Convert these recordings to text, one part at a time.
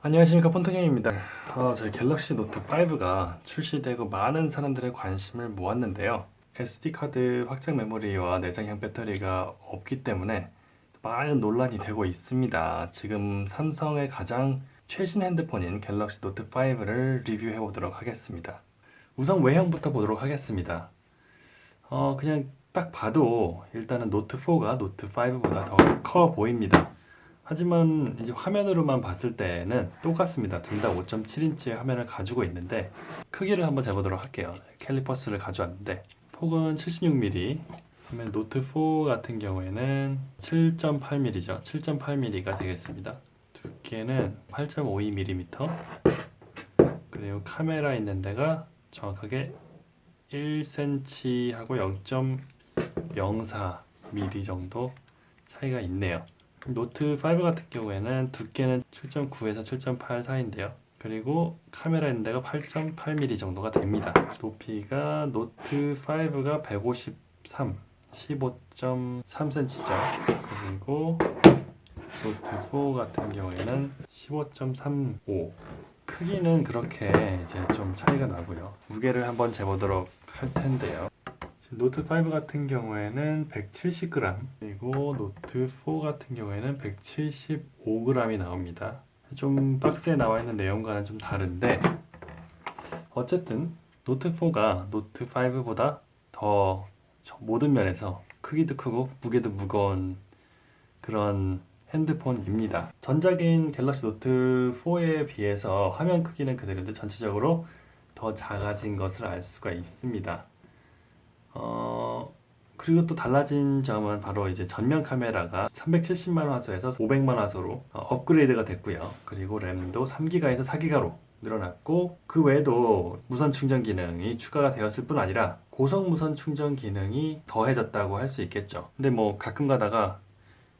안녕하십니까, 폰통형입니다. 저희 갤럭시 노트 5가 출시되고 많은 사람들의 관심을 모았는데요. SD카드 확장 메모리와 내장형 배터리가 없기 때문에 많은 논란이 되고 있습니다. 지금 삼성의 가장 최신 핸드폰인 갤럭시 노트 5를 리뷰해 보도록 하겠습니다. 우선 외형부터 보도록 하겠습니다. 그냥 딱 봐도 일단은 노트 4가 노트 5보다 더 커 보입니다. 하지만 이제 화면으로만 봤을 때는 똑같습니다. 둘 다 5.7인치의 화면을 가지고 있는데 크기를 한번 재보도록 할게요. 캘리퍼스를 가져왔는데 폭은 76mm, 그러면 노트 4 같은 경우에는 7.8mm죠. 7.8mm가 되겠습니다. 두께는 8.52mm, 그리고 카메라 있는 데가 정확하게 1cm 하고 0.04mm 정도 차이가 있네요. 노트 5 같은 경우에는 두께는 7.9에서 7.8 사이인데요. 그리고 카메라 있는 데가 8.8mm 정도가 됩니다. 높이가 노트 5가 153, 15.3cm죠. 그리고 노트 4 같은 경우에는 15.35. 크기는 그렇게 이제 좀 차이가 나고요. 무게를 한번 재보도록 할 텐데요. 노트 5 같은 경우에는 170g, 그리고 노트 4 같은 경우에는 175g이 나옵니다. 좀 박스에 나와 있는 내용과는 좀 다른데 어쨌든 노트 4가 노트 5보다 더 모든 면에서 크기도 크고 무게도 무거운 그런 핸드폰입니다. 전작인 갤럭시 노트 4에 비해서 화면 크기는 그대로인데 전체적으로 더 작아진 것을 알 수가 있습니다. 그리고 또 달라진 점은 바로 이제 전면 카메라가 370만 화소에서 500만 화소로 업그레이드가 됐고요. 그리고 램도 3기가에서 4기가로 늘어났고, 그 외에도 무선 충전 기능이 추가가 되었을 뿐 아니라 고속 무선 충전 기능이 더해졌다고 할 수 있겠죠. 근데 뭐 가끔 가다가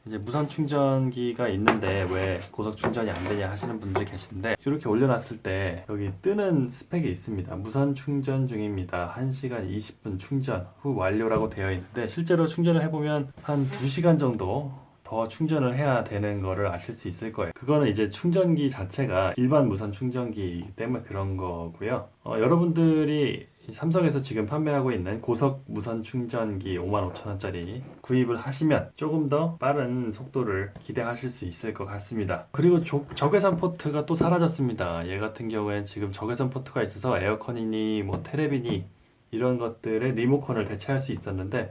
이제 무선 충전기가 있는데 왜 고속 충전이 안 되냐 하시는 분들이 계신데, 이렇게 올려놨을 때 여기 뜨는 스펙이 있습니다. 무선 충전 중입니다. 1시간 20분 충전 후 완료라고 되어 있는데, 실제로 충전을 해보면 한 2시간 정도 더 충전을 해야 되는 거를 아실 수 있을 거예요. 그거는 이제 충전기 자체가 일반 무선 충전기이기 때문에 그런 거고요. 여러분들이 삼성에서 지금 판매하고 있는 고속 무선 충전기 55,000원짜리 구입을 하시면 조금 더 빠른 속도를 기대하실 수 있을 것 같습니다. 그리고 적외선 포트가 또 사라졌습니다. 얘 같은 경우엔 지금 적외선 포트가 있어서 에어컨이니 뭐 테레비니 이런 것들의 리모컨을 대체할 수 있었는데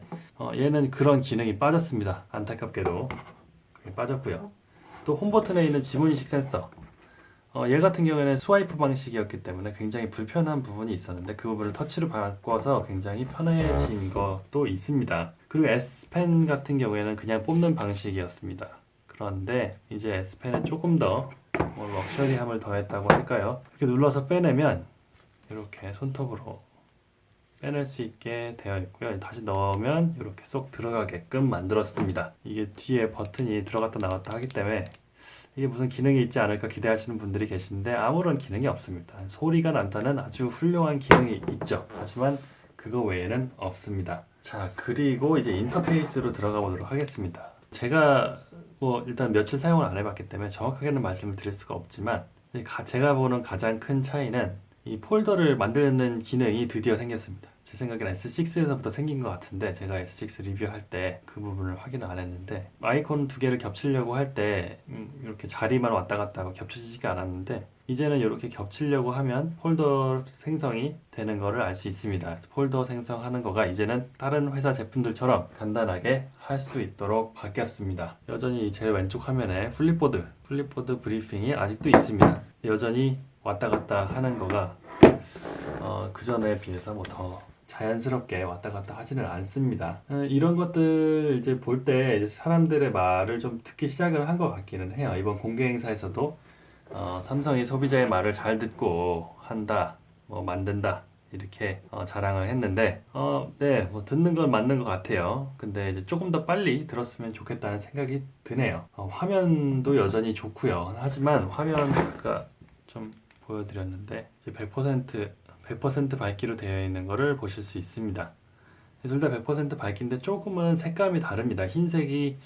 얘는 그런 기능이 빠졌습니다. 안타깝게도 그게 빠졌고요. 또 홈 버튼에 있는 지문인식 센서, 얘 같은 경우에는 스와이프 방식이었기 때문에 굉장히 불편한 부분이 있었는데 그 부분을 터치로 바꿔서 굉장히 편해진 것도 있습니다. 그리고 S펜 같은 경우에는 그냥 뽑는 방식이었습니다. 그런데 이제 S펜에 조금 더 럭셔리함을 더했다고 할까요? 이렇게 눌러서 빼내면 이렇게 손톱으로 빼낼 수 있게 되어 있고요. 다시 넣으면 이렇게 쏙 들어가게끔 만들었습니다. 이게 뒤에 버튼이 들어갔다 나왔다 하기 때문에 이게 무슨 기능이 있지 않을까 기대하시는 분들이 계신데 아무런 기능이 없습니다. 소리가 난다는 아주 훌륭한 기능이 있죠. 하지만 그거 외에는 없습니다. 자, 그리고 이제 인터페이스로 들어가 보도록 하겠습니다. 제가 뭐 일단 며칠 사용을 안 해봤기 때문에 정확하게는 말씀을 드릴 수가 없지만 제가 보는 가장 큰 차이는 이 폴더를 만드는 기능이 드디어 생겼습니다. 제 생각에는 S6에서부터 생긴 것 같은데 제가 S6 리뷰할 때 그 부분을 확인을 안 했는데, 아이콘 두 개를 겹치려고 할 때 이렇게 자리만 왔다 갔다 하고 겹쳐지지가 않았는데 이제는 이렇게 겹치려고 하면 폴더 생성이 되는 거를 알 수 있습니다. 폴더 생성하는 거가 이제는 다른 회사 제품들처럼 간단하게 할 수 있도록 바뀌었습니다. 여전히 제일 왼쪽 화면에 플립보드 브리핑이 아직도 있습니다. 여전히 왔다 갔다 하는 거가 그 전에 비해서 뭐 더 자연스럽게 왔다 갔다 하지는 않습니다. 이런 것들 이제 볼 때 사람들의 말을 좀 듣기 시작을 한 것 같기는 해요. 이번 공개 행사에서도 삼성이 소비자의 말을 잘 듣고 한다, 뭐 만든다 이렇게 자랑을 했는데, 네, 뭐 듣는 건 맞는 것 같아요. 근데 이제 조금 더 빨리 들었으면 좋겠다는 생각이 드네요. 화면도 여전히 좋고요. 하지만 화면 아까 좀 보여드렸는데 이제 100% 밝기로 되어 있는 것을 보실 수 있습니다. 둘 다 100% 밝기인데 조금은 색감이 다릅니다. 흰색이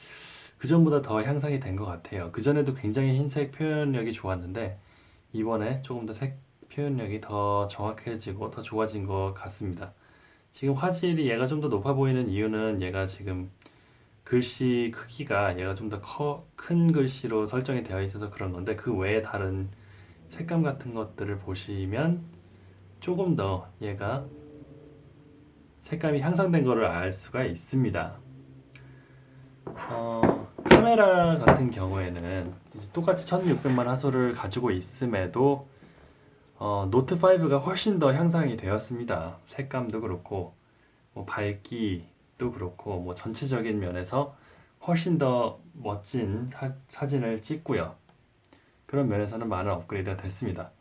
그전보다 더 향상이 된 것 같아요. 그전에도 굉장히 흰색 표현력이 좋았는데 이번에 조금 더 색 표현력이 더 정확해지고 더 좋아진 것 같습니다. 지금 화질이 얘가 좀 더 높아 보이는 이유는 얘가 지금 글씨 크기가 얘가 좀 더 큰 글씨로 설정이 되어 있어서 그런 건데, 그 외에 다른 색감 같은 것들을 보시면 조금 더 얘가 색감이 향상된 것을 알 수가 있습니다. 카메라 같은 경우에는 이제 똑같이 1600만 화소를 가지고 있음에도 노트 5가 훨씬 더 향상이 되었습니다. 색감도 그렇고 뭐 밝기도 그렇고 뭐 전체적인 면에서 훨씬 더 멋진 사진을 찍고요. 그런 면에서는 많은 업그레이드가 됐습니다.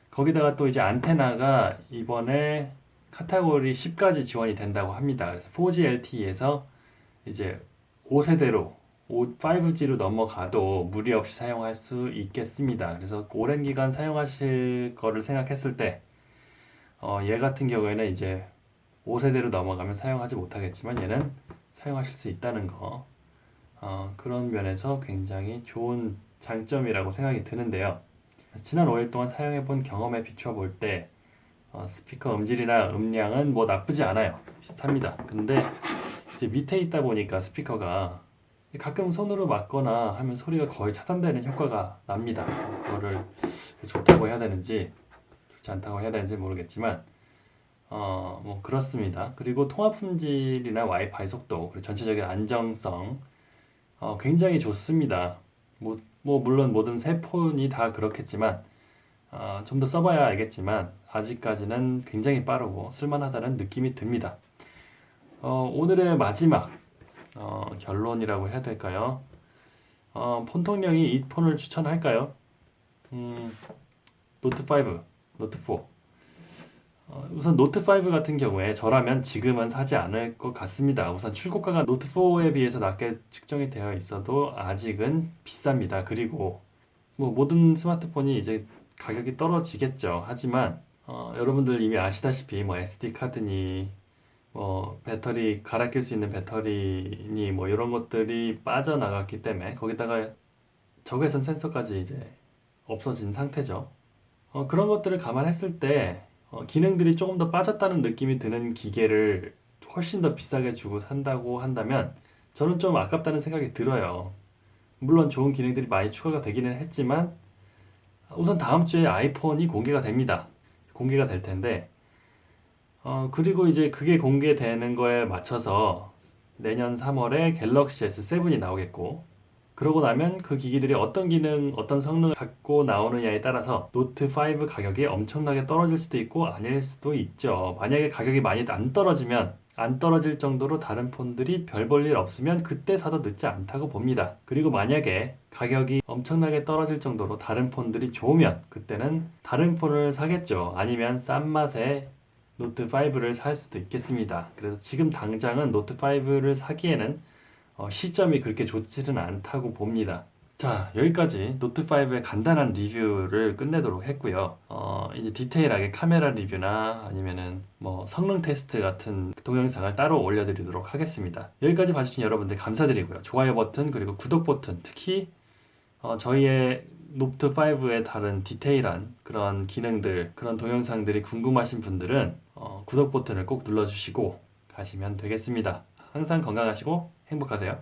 거기다가 또 이제 안테나가 이번에 카테고리 10까지 지원이 된다고 합니다. 그래서 4G LTE에서 이제 5세대로 5G로 넘어가도 무리 없이 사용할 수 있겠습니다. 그래서 오랜 기간 사용하실 거를 생각했을 때 얘 같은 경우에는 이제 5세대로 넘어가면 사용하지 못하겠지만 얘는 사용하실 수 있다는 거, 그런 면에서 굉장히 좋은 장점이라고 생각이 드는데요. 지난 5일 동안 사용해본 경험에 비추어 볼 때 스피커 음질이나 음량은 뭐 나쁘지 않아요. 비슷합니다. 근데 이제 밑에 있다 보니까 스피커가 가끔 손으로 맞거나 하면 소리가 거의 차단되는 효과가 납니다. 그거를 좋다고 해야 되는지 좋지 않다고 해야 되는지 모르겠지만 뭐 그렇습니다. 그리고 통화 품질이나 와이파이 속도, 그리고 전체적인 안정성 굉장히 좋습니다. 뭐 물론 모든 새 폰이 다 그렇겠지만 좀 더 써봐야 알겠지만 아직까지는 굉장히 빠르고 쓸만하다는 느낌이 듭니다. 오늘의 마지막 결론이라고 해야 될까요? 폰통령이 이 폰을 추천할까요? 노트 5, 노트 4. 우선 노트 5 같은 경우에 저라면 지금은 사지 않을 것 같습니다. 우선 출고가가 노트 4에 비해서 낮게 측정이 되어 있어도 아직은 비쌉니다. 그리고 뭐 모든 스마트폰이 이제 가격이 떨어지겠죠. 하지만 여러분들 이미 아시다시피 뭐 SD 카드니 뭐 배터리 갈아 낄 수 있는 배터리니 뭐 이런 것들이 빠져나갔기 때문에, 거기다가 적외선 센서까지 이제 없어진 상태죠. 그런 것들을 감안했을 때 기능들이 조금 더 빠졌다는 느낌이 드는 기계를 훨씬 더 비싸게 주고 산다고 한다면 저는 좀 아깝다는 생각이 들어요. 물론 좋은 기능들이 많이 추가가 되기는 했지만 우선 다음 주에 아이폰이 공개가 됩니다. 공개가 될 텐데 그리고 이제 그게 공개되는 거에 맞춰서 내년 3월에 갤럭시 S7이 나오겠고, 그러고 나면 그 기기들이 어떤 기능, 어떤 성능을 갖고 나오느냐에 따라서 노트 5 가격이 엄청나게 떨어질 수도 있고 아닐 수도 있죠. 만약에 가격이 많이 안 떨어지면, 안 떨어질 정도로 다른 폰들이 별 볼 일 없으면 그때 사도 늦지 않다고 봅니다. 그리고 만약에 가격이 엄청나게 떨어질 정도로 다른 폰들이 좋으면 그때는 다른 폰을 사겠죠. 아니면 싼 맛에 노트 5를 살 수도 있겠습니다. 그래서 지금 당장은 노트 5를 사기에는 시점이 그렇게 좋지는 않다고 봅니다. 자, 여기까지 노트 5의 간단한 리뷰를 끝내도록 했고요. 이제 디테일하게 카메라 리뷰나 아니면은 뭐 성능 테스트 같은 동영상을 따로 올려드리도록 하겠습니다. 여기까지 봐주신 여러분들 감사드리고요. 좋아요 버튼 그리고 구독 버튼, 특히 저희의 노트 5의 다른 디테일한 그런 기능들, 그런 동영상들이 궁금하신 분들은 구독 버튼을 꼭 눌러주시고 가시면 되겠습니다. 항상 건강하시고 행복하세요.